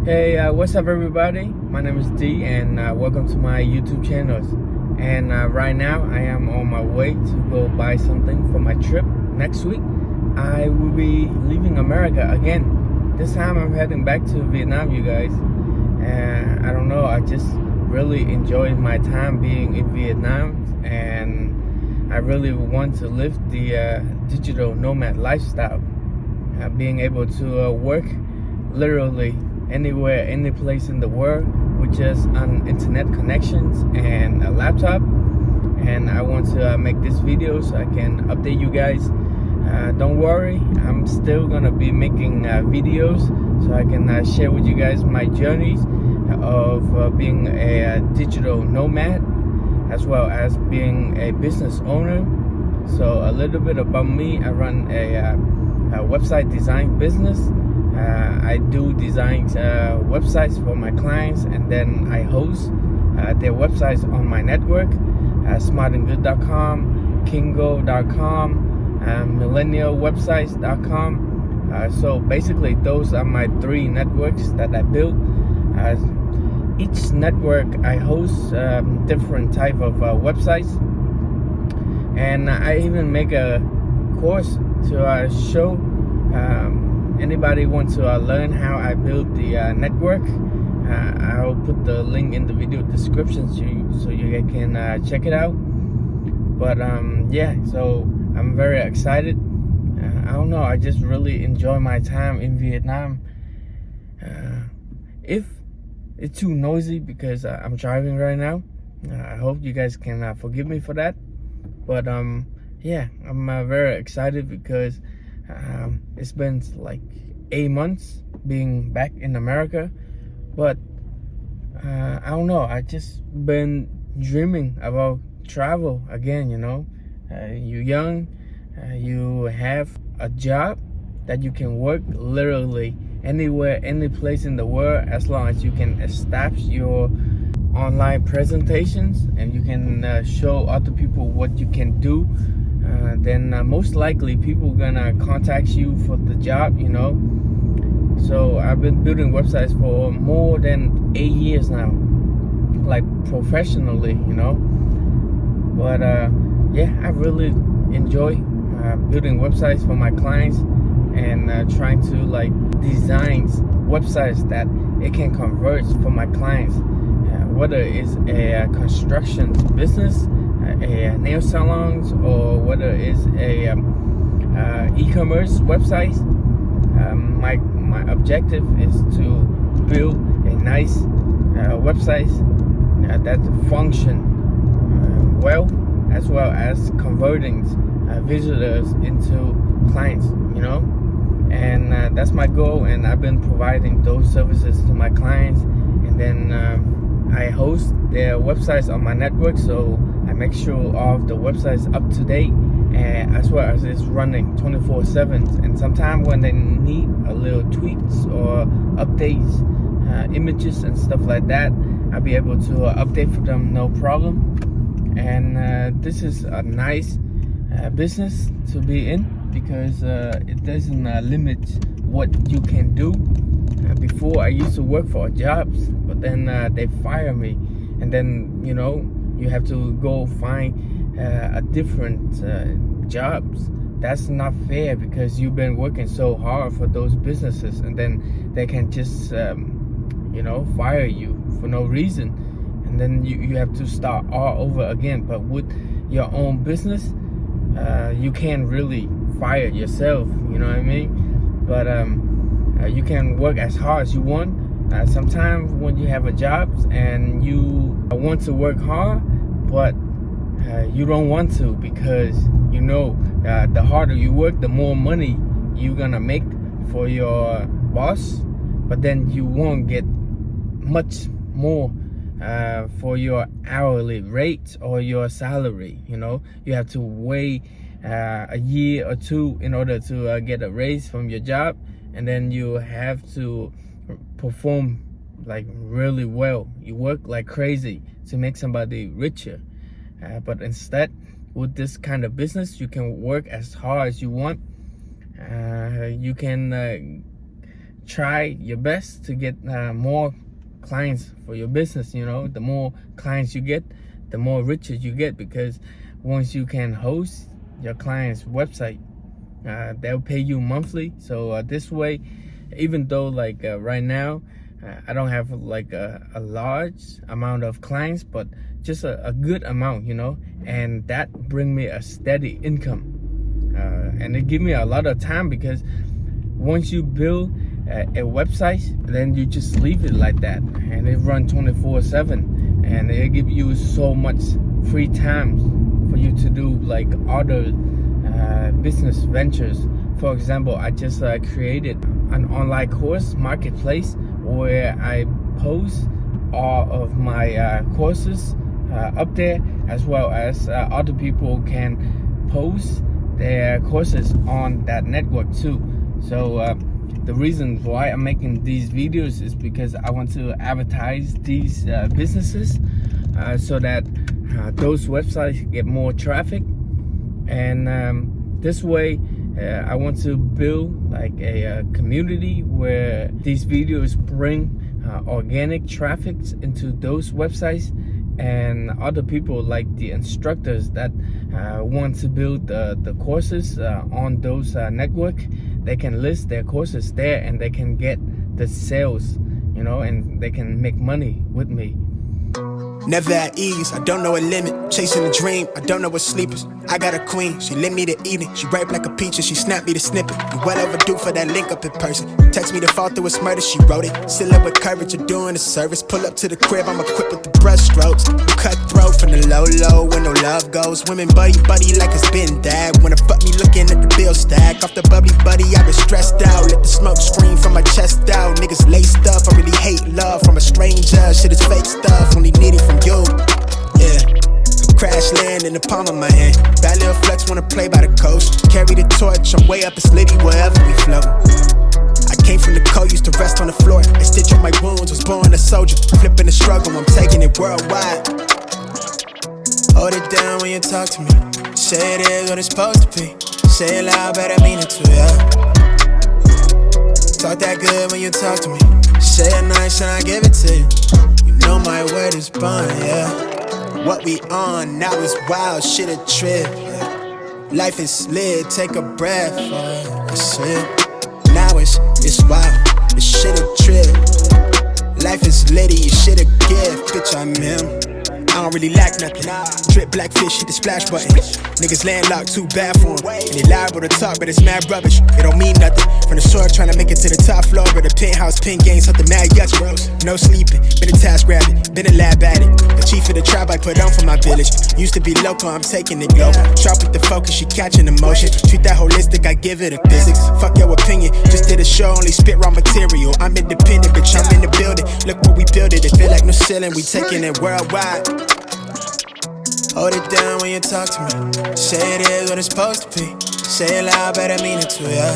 Hey, what's up, everybody? My name is D, and welcome to my YouTube channel. And right now, I am on my way to go buy something for my trip next week. I will be leaving America again. This time, I'm heading back to Vietnam, you guys. And I don't know, I just really enjoyed my time being in Vietnam, and I really want to live the digital nomad lifestyle. Being able to work literally anywhere, any place in the world with just an internet connections and a laptop. And I want to make this video so I can update you guys. Don't worry, I'm still gonna be making videos so I can share with you guys my journeys of being a digital nomad, as well as being a business owner. So a little bit about me: I run a website design business. I do design websites for my clients, and then I host their websites on my network, smartandgood.com, kingo.com, millennialwebsites.com. So basically, those are my three networks that I built. Each network I host different type of websites, and I even make a course to show anybody wants to learn how I build the network. I'll put the link in the video description so you guys can check it out. But yeah, so I'm very excited. I don't know, I just really enjoy my time in Vietnam. If it's too noisy because I'm driving right now, I hope you guys can forgive me for that. But yeah, I'm very excited because it's been like 8 months being back in America. But I don't know, I just been dreaming about travel again. You're young, you have a job that you can work literally anywhere, any place in the world, as long as you can establish your online presentations and you can show other people what you can do. Then most likely people gonna contact you for the job. So I've been building websites for more than 8 years now, like professionally. But yeah, I really enjoy building websites for my clients and trying to like design websites that it can convert for my clients, whether it's a construction business, a nail salons, or whether it's a e-commerce website. My objective is to build a nice website that function well, as well as converting visitors into clients. And that's my goal, and I've been providing those services to my clients. And then I host their websites on my network, so I make sure all of the websites up to date, as well as it's running 24/7. And sometimes when they need a little tweaks or updates, images and stuff like that, I'll be able to update for them, no problem. And this is a nice business to be in because it doesn't limit what you can do. Before, I used to work for jobs, but then they fire me, and then you have to go find a different jobs. That's not fair because you've been working so hard for those businesses, and then they can just fire you for no reason, and then you have to start all over again. But with your own business, you can't really fire yourself, you know what I mean? But you can work as hard as you want. Sometimes when you have a job and you want to work hard, but you don't want to because the harder you work, the more money you're gonna make for your boss, but then you won't get much more for your hourly rate or your salary. You have to wait a year or two in order to get a raise from your job, and then you have to perform like really well. You work like crazy to make somebody richer. But instead, with this kind of business, you can work as hard as you want. You can try your best to get more clients for your business. You know, the more clients you get, the more richer you get, because once you can host your client's website, they'll pay you monthly. So this way, even though like right now I don't have like a large amount of clients, but just a good amount, you know, and that bring me a steady income, and it give me a lot of time, because once you build a website, then you just leave it like that, and it run 24/7, and it give you so much free time for you to do like other business ventures. For example, I just created an online course marketplace where I post all of my courses up there, as well as other people can post their courses on that network too. So the reason why I'm making these videos is because I want to advertise these businesses, so that those websites get more traffic, and this way I want to build like a community where these videos bring organic traffic into those websites, and other people like the instructors that want to build the courses on those network, they can list their courses there, and they can get the sales, you know, and they can make money with me. Never at ease, I don't know a limit. Chasing a dream, I don't know what sleepers. I got a queen, she lit me the evening. She ripe like a peach and she snapped me the snippet. You well overdue for that link up in person. Text me to fall through its murder, she wrote it. Still up with courage, you're doing a service. Pull up to the crib, I'm equipped with the brush strokes. Cutthroat from the low, where no love goes. Women buddy like it's been that. Wanna fuck me looking at the bill stack. Off the bubbly buddy, I been stressed out. Let the smoke scream from my chest out. Niggas laced up, I really hate love from a stranger. Shit is fake stuff, only need it from you. Yeah, crash land in the palm of my hand. Bad little flex, wanna play by the coast. Carry the torch, I'm way up in Slitty wherever we float. I came from the cold, used to rest on the floor. I stitch up my wounds, was born a soldier. Flipping the struggle, I'm taking it worldwide. Hold it down when you talk to me. Say it is what it's supposed to be. Say it loud, but I mean it too, yeah. Talk that good when you talk to me. Say it nice and I give it to you. You know my word is bond, yeah. What we on now is wild, shit a trip, yeah. Life is lit, take a breath, that's it. Now it's wild, this shit a trip. Life is litty, shit a gift, bitch I'm him. I don't really lack nothing. Drip blackfish, hit the splash button. Niggas landlocked, too bad for them. And they liable to talk, but it's mad rubbish. It don't mean nothing. From the soil, trying to make it to the top floor, but the penthouse pin game, something mad yucks, bros. No sleeping, been a task rabbit, been a lab at it. The chief of the tribe I put on for my village. Used to be local, I'm taking it global. Sharp with the focus, she catching emotion. Treat that holistic, I give it a physics. Fuck your opinion, just did a show, only spit raw material. I'm independent, bitch, I'm in the building. Look where we build it, it feel like no ceiling, we taking it worldwide. Hold it down when you talk to me. Say it is what it's supposed to be. Say it loud, but I mean it too, yeah.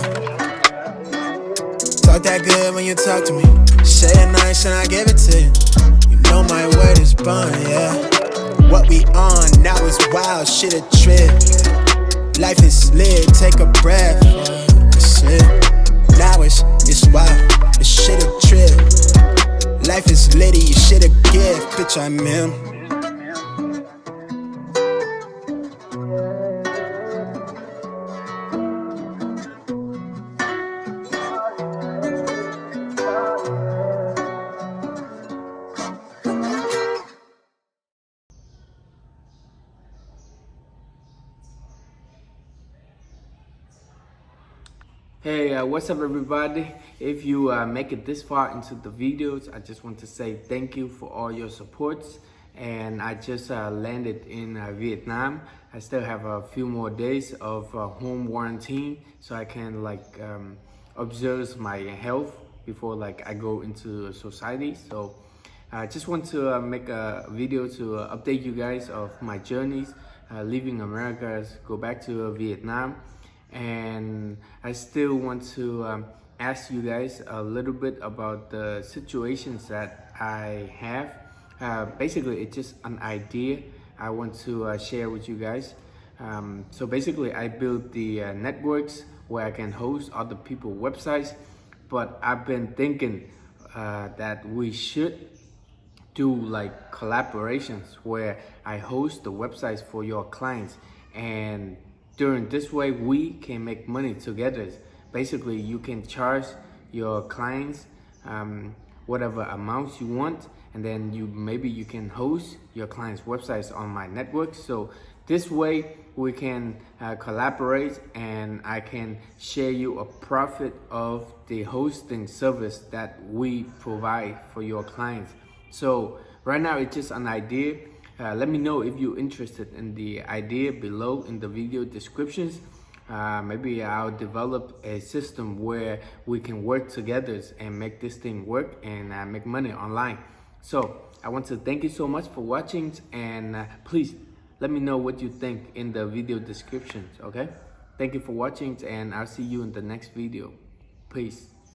Talk that good when you talk to me. Say it nice and I give it to you. You know my word is bond, yeah. What we on now is wild, shit a trip. Life is lit, take a breath, that's it. Now it's wild, this shit a trip. Life is litty, shit a gift, bitch I'm him. Hey, what's up everybody? If you make it this far into the videos, I just want to say thank you for all your supports. And I just landed in Vietnam. I still have a few more days of home quarantine, so I can like observe my health before like I go into society. So I just want to make a video to update you guys of my journeys leaving America, go back to Vietnam. And I still want to ask you guys a little bit about the situations that I have. Basically, it's just an idea I want to share with you guys. So basically, I built the networks where I can host other people's websites, but I've been thinking that we should do like collaborations where I host the websites for your clients, and during this way we can make money together. Basically, you can charge your clients whatever amounts you want, and then maybe you can host your clients' websites on my network. So this way we can collaborate, and I can share you a profit of the hosting service that we provide for your clients. So right now it's just an idea. Let me know if you're interested in the idea below in the video descriptions. Maybe I'll develop a system where we can work together and make this thing work and make money online. So I want to thank you so much for watching, and please let me know what you think in the video descriptions, okay? Thank you for watching, and I'll see you in the next video. Peace.